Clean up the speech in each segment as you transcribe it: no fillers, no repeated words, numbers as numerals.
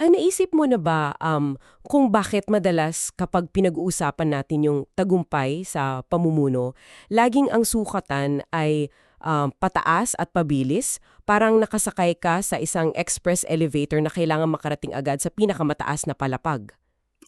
Naisip mo na ba kung bakit madalas kapag pinag-uusapan natin yung tagumpay sa pamumuno, laging ang sukatan ay pataas at pabilis? Parang nakasakay ka sa isang express elevator na kailangan makarating agad sa pinakamataas na palapag.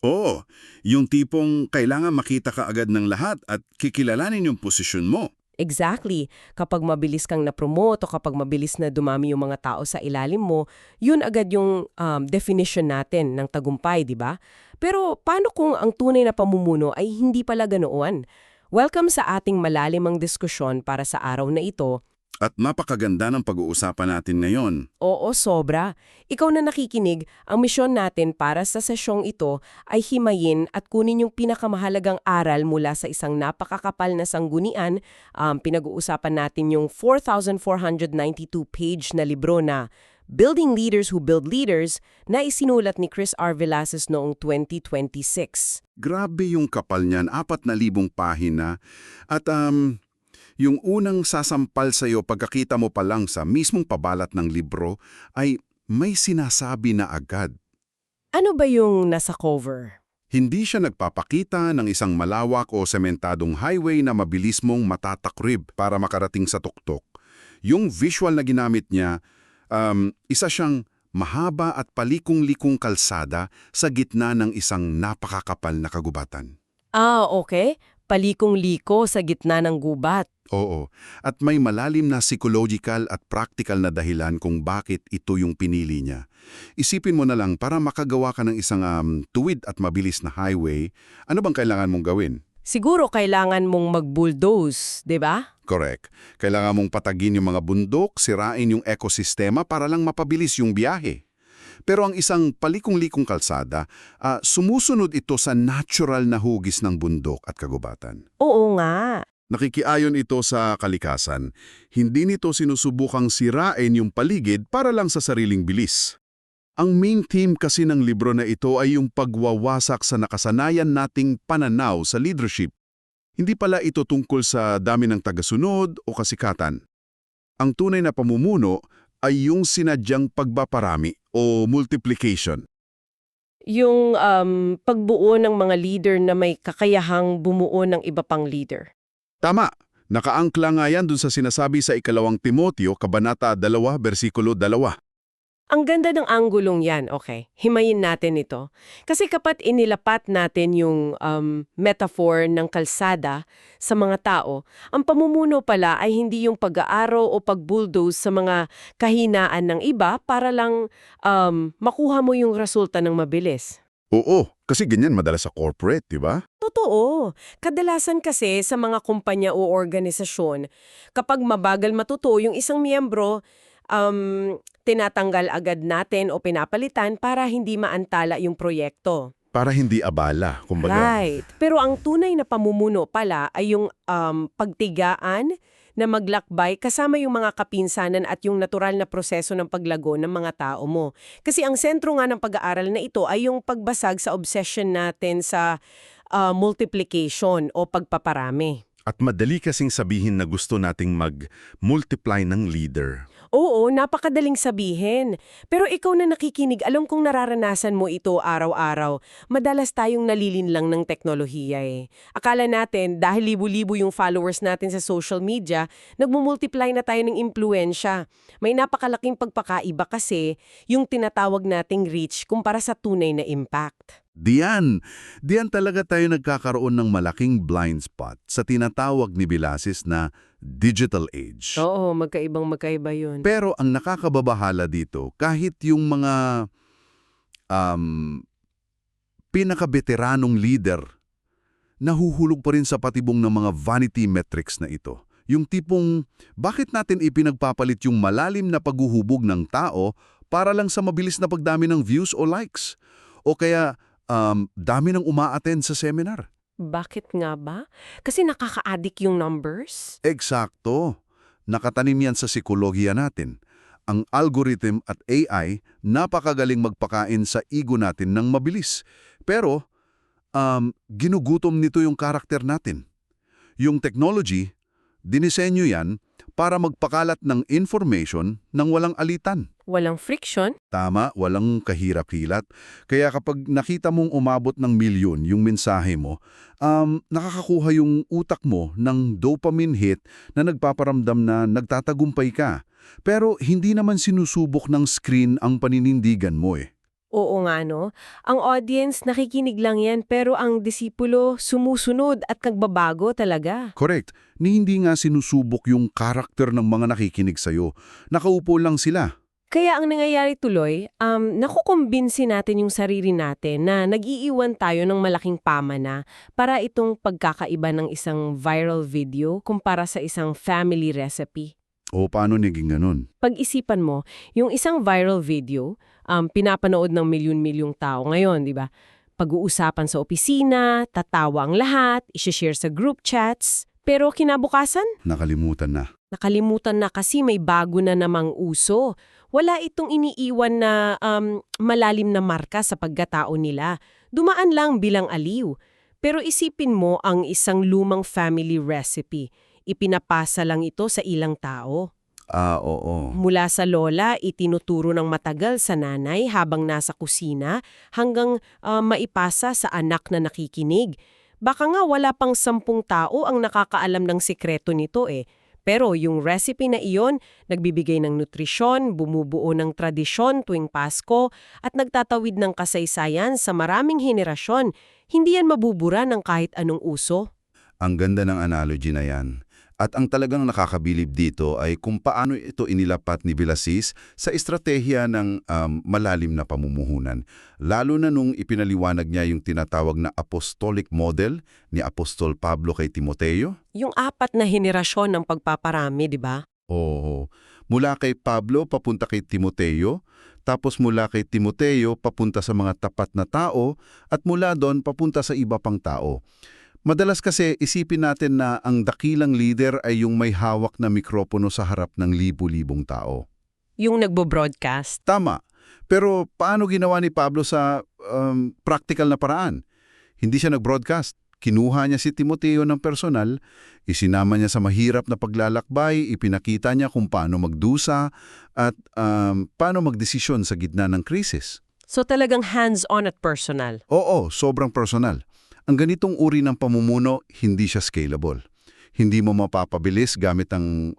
Oo, yung tipong kailangan makita ka agad ng lahat at kikilalanin yung posisyon mo. Exactly. Kapag mabilis kang na-promote o kapag mabilis na dumami yung mga tao sa ilalim mo, yun agad yung definition natin ng tagumpay, di ba? Pero paano kung ang tunay na pamumuno ay hindi pala ganoon? Welcome sa ating malalimang diskusyon para sa araw na ito. At napakaganda ng pag-uusapan natin ngayon. Oo, sobra. Ikaw na nakikinig, ang misyon natin para sa sesyong ito ay himayin at kunin yung pinakamahalagang aral mula sa isang napakakapal na sanggunian. Pinag-uusapan natin yung 4,492-page na libro na Building Leaders Who Build Leaders na isinulat ni Chris R. Velasquez noong 2026. Grabe yung kapal niyan, 4,000 pahina. At yung unang sasampal sa'yo pagkakita mo pa lang sa mismong pabalat ng libro ay may sinasabi na agad. Ano ba yung nasa cover? Hindi siya nagpapakita ng isang malawak o sementadong highway na mabilis mong matatakrib para makarating sa tuktok. Yung visual na ginamit niya, isa siyang mahaba at palikong-likong kalsada sa gitna ng isang napakakapal na kagubatan. Okay. Palikong-liko sa gitna ng gubat. Oo, at may malalim na psychological at practical na dahilan kung bakit ito yung pinili niya. Isipin mo na lang, para makagawa ka ng isang tuwid at mabilis na highway, ano bang kailangan mong gawin? Siguro kailangan mong mag-bulldoze, 'di ba? Correct. Kailangan mong patagin yung mga bundok, sirain yung ekosistema para lang mapabilis yung biyahe. Pero ang isang palikong-likong kalsada, sumusunod ito sa natural na hugis ng bundok at kagubatan. Oo nga. Nakikiayon ito sa kalikasan. Hindi nito sinusubukang sirain yung paligid para lang sa sariling bilis. Ang main theme kasi ng libro na ito ay yung pagwawasak sa nakasanayan nating pananaw sa leadership. Hindi pala ito tungkol sa dami ng tagasunod o kasikatan. Ang tunay na pamumuno ay yung sinadyang pagbaparami o multiplication. Yung pagbuo ng mga leader na may kakayahang bumuo ng iba pang leader. Tama, nakaangkla nga yan dun sa sinasabi sa 2 Timoteo, Kabanata 2, versikulo 2. Ang ganda ng anggulong yan, okay. Himayin natin ito. Kasi kapag inilapat natin yung metaphor ng kalsada sa mga tao, ang pamumuno pala ay hindi yung pag-aaraw o pag-bulldoze sa mga kahinaan ng iba para lang makuha mo yung resulta ng mabilis. Oo, kasi ganyan madalas sa corporate, di ba? Totoo. Kadalasan kasi sa mga kumpanya o organisasyon, kapag mabagal matuto yung isang miyembro, tinatanggal agad natin o pinapalitan para hindi maantala yung proyekto. Para hindi abala, kumbaga. Right. Pero ang tunay na pamumuno pala ay yung pagtigaan na maglakbay kasama yung mga kapinsanan at yung natural na proseso ng paglago ng mga tao mo. Kasi ang sentro nga ng pag-aaral na ito ay yung pagbasag sa obsession natin sa multiplication o pagpaparami. At madali kasing sabihin na gusto nating mag-multiply ng leader. Oo, napakadaling sabihin. Pero ikaw na nakikinig, alam kong nararanasan mo ito araw-araw. Madalas tayong nalilinlang ng teknolohiya eh. Akala natin, dahil libu-libo yung followers natin sa social media, nagmumultiply na tayo ng impluensya. May napakalaking pagpakaiba kasi yung tinatawag nating reach kumpara sa tunay na impact. Diyan talaga tayo nagkakaroon ng malaking blind spot sa tinatawag ni Velasquez na digital age. Oo, magkaibang-magkaiba yun. Pero ang nakakababahala dito, kahit yung mga pinakabeteranong leader, nahuhulog pa rin sa patibong ng mga vanity metrics na ito. Yung tipong, bakit natin ipinagpapalit yung malalim na paghuhubog ng tao para lang sa mabilis na pagdami ng views o likes? O kaya, dami ng uma-attend sa seminar? Bakit nga ba? Kasi nakaka-addict yung numbers? Eksakto. Nakatanim yan sa psikolohiya natin. Ang algorithm at AI, napakagaling magpakain sa ego natin ng mabilis. Pero, ginugutom nito yung karakter natin. Yung technology, dinisenyo yan para magpakalat ng information ng walang alitan. Walang friction? Tama, walang kahirap-hilat. Kaya kapag nakita mong umabot ng milyon yung mensahe mo, nakakakuha yung utak mo ng dopamine hit na nagpaparamdam na nagtatagumpay ka. Pero hindi naman sinusubok ng screen ang paninindigan mo eh. Oo nga no. Ang audience nakikinig lang yan pero ang disipulo sumusunod at nagbabago talaga. Correct. Ni hindi nga sinusubok yung karakter ng mga nakikinig sa'yo. Nakaupo lang sila. Kaya ang nangyayari tuloy, nakukumbinsi natin yung sarili natin na nag-iiwan tayo ng malaking pamana para itong pagkakaiba ng isang viral video kumpara sa isang family recipe. O paano naging ganun? Pag-isipan mo, yung isang viral video, pinapanood ng milyon-milyong tao ngayon, di ba? Pag-uusapan sa opisina, tatawa ang lahat, isishare sa group chats. Pero kinabukasan, Nakalimutan na. nakalimutan na kasi may bago na namang uso. Wala itong iniiwan na malalim na marka sa pagkatao nila. Dumaan lang bilang aliw. Pero isipin mo ang isang lumang family recipe. Ipinapasa lang ito sa ilang tao. Oo. Mula sa lola, itinuturo ng matagal sa nanay habang nasa kusina hanggang maipasa sa anak na nakikinig. Baka nga wala pang 10 tao ang nakakaalam ng sikreto nito eh. Pero yung recipe na iyon, nagbibigay ng nutrisyon, bumubuo ng tradisyon tuwing Pasko, at nagtatawid ng kasaysayan sa maraming henerasyon. Hindi yan mabubura ng kahit anong uso. Ang ganda ng analogy na yan. At ang talagang nakakabilib dito ay kung paano ito inilapat ni Villasis sa estratehiya ng malalim na pamumuhunan. Lalo na nung ipinaliwanag niya yung tinatawag na apostolic model ni Apostol Pablo kay Timoteo. Yung 4 na henerasyon ng pagpaparami, di ba? Oo. Mula kay Pablo papunta kay Timoteo, tapos mula kay Timoteo papunta sa mga tapat na tao, at mula doon papunta sa iba pang tao. Madalas kasi isipin natin na ang dakilang leader ay yung may hawak na mikropono sa harap ng libu-libong tao. Yung nagbo-broadcast. Tama. Pero paano ginawa ni Pablo sa practical na paraan? Hindi siya nag-broadcast. Kinuha niya si Timoteo ng personal, isinama niya sa mahirap na paglalakbay, ipinakita niya kung paano magdusa at paano magdesisyon sa gitna ng krisis. So talagang hands-on at personal. Oo, sobrang personal. Ang ganitong uri ng pamumuno, hindi siya scalable. Hindi mo mapapabilis gamit ang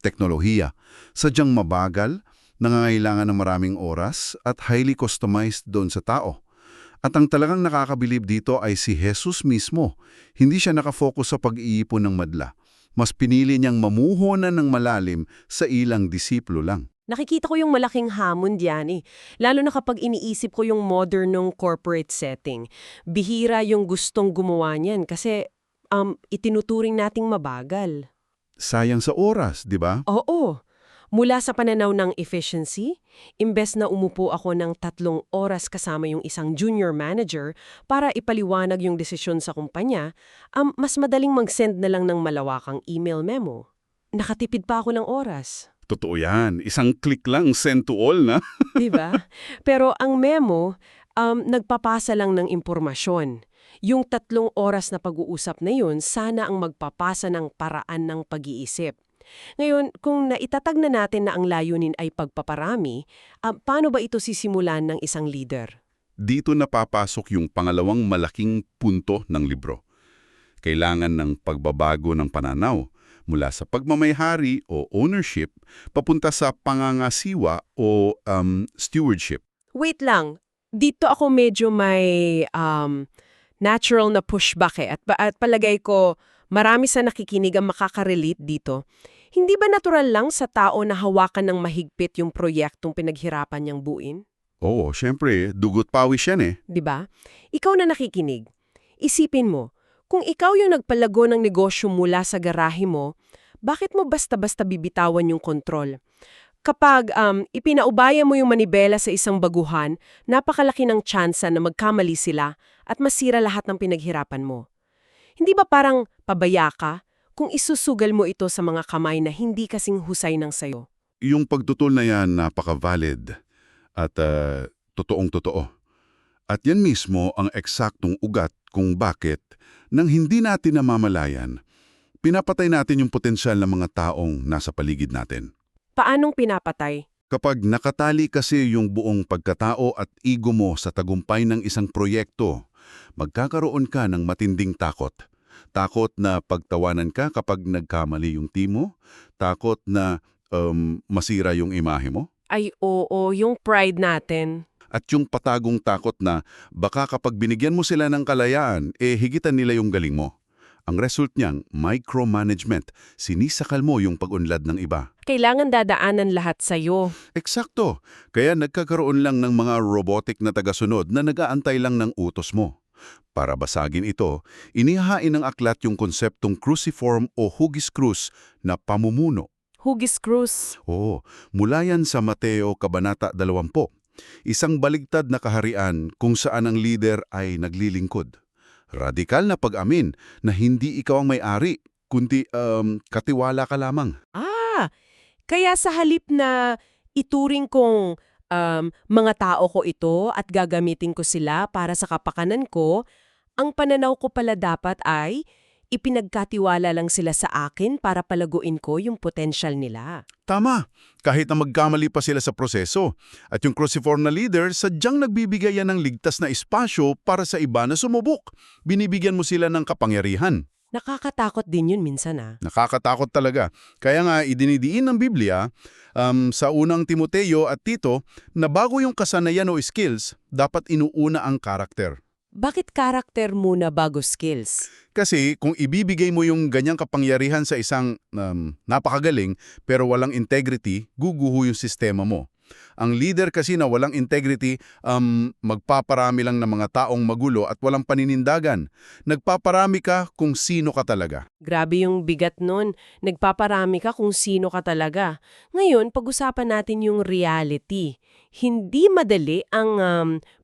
teknolohiya. Sadyang mabagal, nangangailangan ng maraming oras, at highly customized doon sa tao. At ang talagang nakakabilib dito ay si Jesus mismo. Hindi siya nakafocus sa pag-iipon ng madla. Mas pinili niyang mamuhunan ng malalim sa ilang disiplo lang. Nakikita ko yung malaking hamon diyan eh. Lalo na kapag iniisip ko yung modernong corporate setting. Bihira yung gustong gumawa niyan kasi itinuturing nating mabagal. Sayang sa oras, di ba? Oo. Mula sa pananaw ng efficiency, imbes na umupo ako ng 3 oras kasama yung isang junior manager para ipaliwanag yung desisyon sa kumpanya, mas madaling mag-send na lang ng malawakang email memo. Nakatipid pa ako ng oras. Totoo yan. Isang click lang, send to all na. Di ba? Pero ang memo, nagpapasa lang ng impormasyon. Yung 3 oras na pag-uusap na yun, sana ang magpapasa ng paraan ng pag-iisip. Ngayon, kung naitatag na natin na ang layunin ay pagpaparami, paano ba ito sisimulan ng isang leader? Dito napapasok yung pangalawang malaking punto ng libro. Kailangan ng pagbabago ng pananaw mula sa pagmamayari o ownership papunta sa pangangasiwa o stewardship. Wait lang, dito ako medyo may natural na pushback eh. At palagay ko, marami sa nakikinig ang makaka-relate dito. Hindi ba natural lang sa tao na hawakan ng mahigpit yung proyektong pinaghirapan niyang buuin? Oo, syempre, dugot pawis yan eh. 'Di ba? Ikaw na nakikinig. Isipin mo, kung ikaw yung nagpalago ng negosyo mula sa garahe mo, bakit mo basta-basta bibitawan yung kontrol? Kapag ipinaubaya mo yung manibela sa isang baguhan, napakalaki ng tsansa na magkamali sila at masira lahat ng pinaghirapan mo. Hindi ba parang pabaya ka kung isusugal mo ito sa mga kamay na hindi kasing husay ng sayo? Yung pagtutol na yan napaka-valid at totoong-totoo. At yan mismo ang eksaktong ugat kung bakit, nang hindi natin namamalayan, pinapatay natin yung potensyal ng mga taong nasa paligid natin. Paanong pinapatay? Kapag nakatali kasi yung buong pagkatao at ego mo sa tagumpay ng isang proyekto, magkakaroon ka ng matinding takot. Takot na pagtawanan ka kapag nagkamali yung team mo, takot na masira yung imahe mo, Ay oo, yung pride natin. at yung patagong takot na baka kapag binigyan mo sila ng kalayaan, higitan nila yung galing mo. Ang result niyang micromanagement, sinisakal mo yung pag-unlad ng iba. Kailangan dadaanan lahat sa'yo. Eksakto. Kaya nagkakaroon lang ng mga robotic na tagasunod na nag-aantay lang ng utos mo. Para basagin ito, inihahain ng aklat yung konseptong cruciform o hugis krus na pamumuno. Hugis Cruz. Oo, mula yan sa Mateo Kabanata 20. Isang baligtad na kaharian kung saan ang lider ay naglilingkod. Radikal na pag-amin na hindi ikaw ang may-ari, kundi katiwala ka lamang. Kaya sa halip na ituring kong mga tao ko ito at gagamitin ko sila para sa kapakanan ko, ang pananaw ko pala dapat ay ipinagkatiwala lang sila sa akin para palaguin ko yung potensyal nila. Tama, kahit na magkamali pa sila sa proseso. At yung cruciform na leader, sadyang nagbibigay yan ng ligtas na espasyo para sa iba na sumubok. Binibigyan mo sila ng kapangyarihan. Nakakatakot din yun minsan Nakakatakot talaga. Kaya nga idinidiin ng Biblia sa unang Timoteo at Tito na bago yung kasanayan o skills, dapat inuuna ang karakter. Bakit karakter muna bago skills? Kasi kung ibibigay mo yung ganyang kapangyarihan sa isang napakagaling pero walang integrity, guguho yung sistema mo. Ang leader kasi na walang integrity, magpaparami lang ng mga taong magulo at walang paninindagan. Nagpaparami ka kung sino ka talaga. Grabe yung bigat nun. Nagpaparami ka kung sino ka talaga. Ngayon, pag-usapan natin yung reality. Hindi madali ang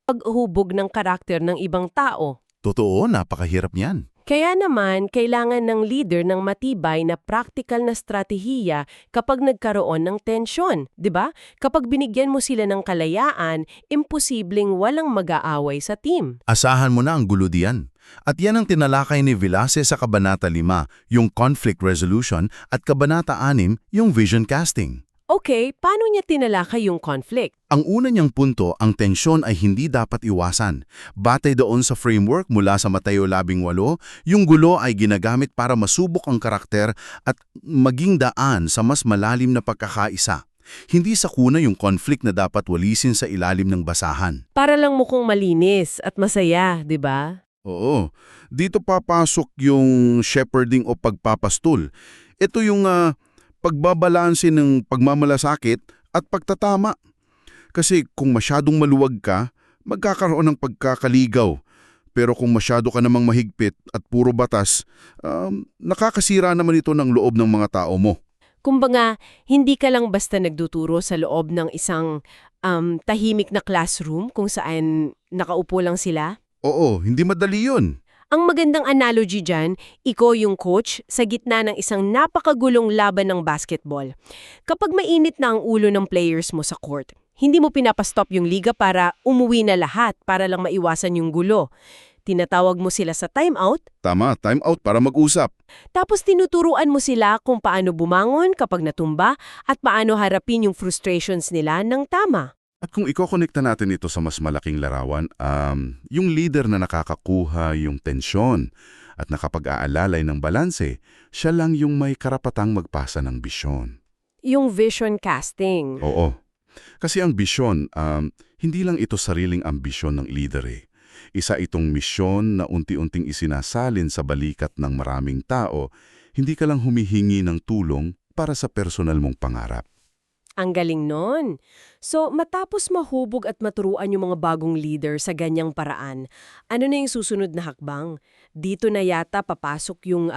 paghubog ng karakter ng ibang tao. Totoo, napakahirap niyan. Kaya naman, kailangan ng leader ng matibay na practical na strategiya kapag nagkaroon ng tensyon, 'di ba? Kapag binigyan mo sila ng kalayaan, imposibleng walang mag-aaway sa team. Asahan mo na ang gulo diyan. At yan ang tinalakay ni Velasquez sa Kabanata 5, yung conflict resolution, at Kabanata 6, yung vision casting. Okay, paano niya tinalakay yung conflict? Ang una niyang punto, ang tensyon ay hindi dapat iwasan. Batay doon sa framework mula sa Mateo 18, yung gulo ay ginagamit para masubok ang karakter at maging daan sa mas malalim na pagkakaisa. Hindi sa kuna yung conflict na dapat walisin sa ilalim ng basahan. Para lang mukhang malinis at masaya, 'di ba? Oo. Dito papasok yung shepherding o pagpapastol. Ito yung pagbabalanse ng pagmamalasakit at pagtatama. Kasi kung masyadong maluwag ka, magkakaroon ng pagkakaligaw. Pero kung masyado ka namang mahigpit at puro batas, nakakasira naman ito ng loob ng mga tao mo. Kumbaga, hindi ka lang basta nagduturo sa loob ng isang tahimik na classroom kung saan nakaupo lang sila. Oo, hindi madali yun. Ang magandang analogy dyan, ikaw yung coach sa gitna ng isang napakagulong laban ng basketball. Kapag mainit na ang ulo ng players mo sa court, hindi mo pinapastop yung liga para umuwi na lahat para lang maiwasan yung gulo. Tinatawag mo sila sa timeout, Tama, time out para mag-usap. tapos tinuturuan mo sila kung paano bumangon kapag natumba at paano harapin yung frustrations nila ng tama. At kung ikokonekta natin ito sa mas malaking larawan, yung leader na nakakakuha yung tensyon at nakapag-aalalay ng balanse, siya lang yung may karapatang magpasa ng bisyon. Yung vision casting. Oo. Kasi ang bisyon, hindi lang ito sariling ambisyon ng leader eh. Isa itong misyon na unti-unting isinasalin sa balikat ng maraming tao, hindi ka lang humihingi ng tulong para sa personal mong pangarap. Ang galing nun. So, matapos mahubog at maturuan yung mga bagong leader sa ganyang paraan, ano na yung susunod na hakbang? Dito na yata papasok yung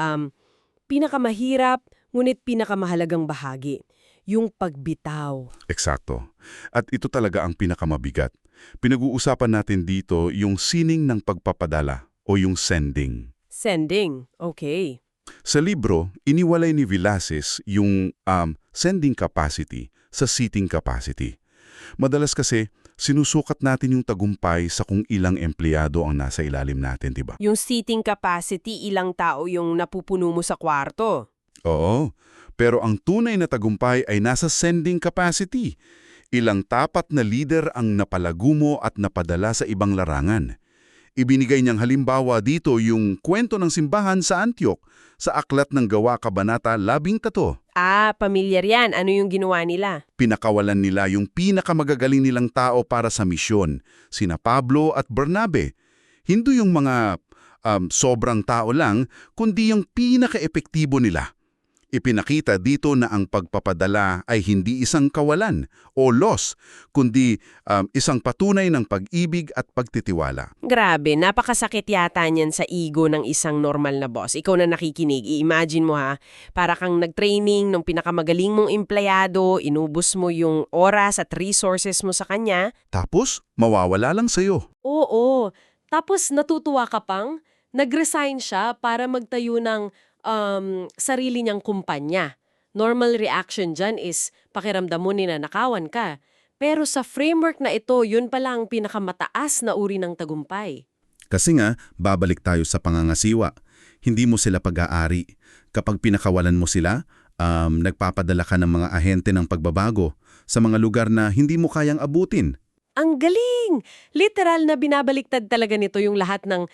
pinakamahirap, ngunit pinakamahalagang bahagi. Yung pagbitaw. Eksakto. At ito talaga ang pinakamabigat. Pinag-uusapan natin dito yung sining ng pagpapadala o yung sending. Sending. Okay. Sa libro, iniwalay ni Velasquez yung sending capacity sa seating capacity. Madalas kasi, sinusukat natin yung tagumpay sa kung ilang empleyado ang nasa ilalim natin, di ba? Yung seating capacity, ilang tao yung napupuno mo sa kwarto. Oo, pero ang tunay na tagumpay ay nasa sending capacity. Ilang tapat na lider ang napalago mo at napadala sa ibang larangan. Ibinigay niyang halimbawa dito yung kwento ng simbahan sa Antioch sa Aklat ng Gawa Kabanata 13. Pamilyar yan. Ano yung ginawa nila? Pinakawalan nila yung pinakamagagaling nilang tao para sa misyon, sina Pablo at Bernabe. Hindi yung mga sobrang tao lang, kundi yung pinaka-epektibo nila. Ipinakita dito na ang pagpapadala ay hindi isang kawalan o loss, kundi isang patunay ng pag-ibig at pagtitiwala. Grabe, napakasakit yata niyan sa ego ng isang normal na boss. Ikaw na nakikinig, i-imagine mo ha, para kang nag-training ng pinakamagaling mong empleyado, inubos mo yung oras at resources mo sa kanya. Tapos, mawawala lang sa'yo. Oo, tapos natutuwa ka pang, nag-resign siya para magtayo ng sarili niyang kumpanya. Normal reaction dyan is pakiramdam mo ninanakawan ka. Pero sa framework na ito, yun pala ang pinakamataas na uri ng tagumpay. Kasi nga, babalik tayo sa pangangasiwa. Hindi mo sila pag-aari. Kapag pinakawalan mo sila, nagpapadala ka ng mga ahente ng pagbabago sa mga lugar na hindi mo kayang abutin. Ang galing! Literal na binabaliktad talaga nito yung lahat ng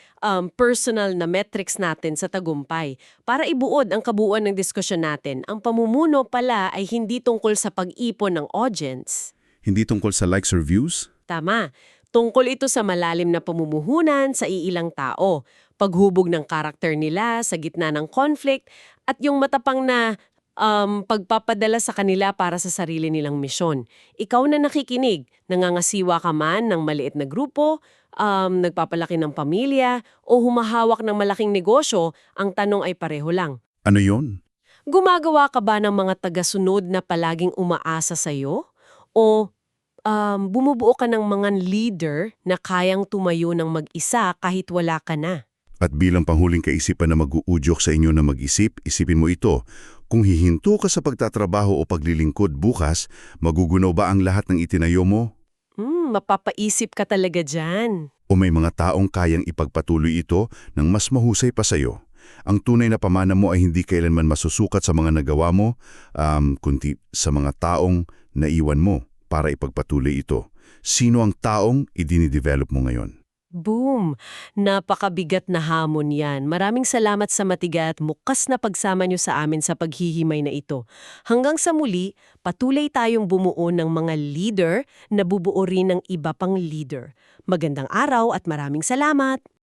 personal na metrics natin sa tagumpay. Para ibuod ang kabuuan ng diskusyon natin, ang pamumuno pala ay hindi tungkol sa pag-ipon ng audience. Hindi tungkol sa likes or views. Tama. Tungkol ito sa malalim na pamumuhunan sa iilang tao, paghubog ng karakter nila sa gitna ng conflict, at yung matapang na pagpapadala sa kanila para sa sarili nilang misyon. Ikaw na nakikinig, nangangasiwa ka man ng maliit na grupo, nagpapalaki ng pamilya, o humahawak ng malaking negosyo, ang tanong ay pareho lang. Ano yon? Gumagawa ka ba ng mga tagasunod na palaging umaasa sa'yo? O bumubuo ka ng mga leader na kayang tumayo ng mag-isa kahit wala ka na? At bilang panghuling kaisipan na mag-uudyok sa inyo na mag-isip, isipin mo ito. Kung hihinto ka sa pagtatrabaho o paglilingkod bukas, magugunaw ba ang lahat ng itinayo mo? Mapapaisip ka talaga dyan. O may mga taong kayang ipagpatuloy ito ng mas mahusay pa sa'yo? Ang tunay na pamana mo ay hindi kailanman masusukat sa mga nagawa mo, kundi sa mga taong naiwan mo para ipagpatuloy ito. Sino ang taong idinidevelop mo ngayon? Boom! Napakabigat na hamon yan. Maraming salamat sa matiga at mukas na pagsama nyo sa amin sa paghihimay na ito. Hanggang sa muli, patuloy tayong bumuo ng mga leader na bubuo rin ng iba pang leader. Magandang araw at maraming salamat!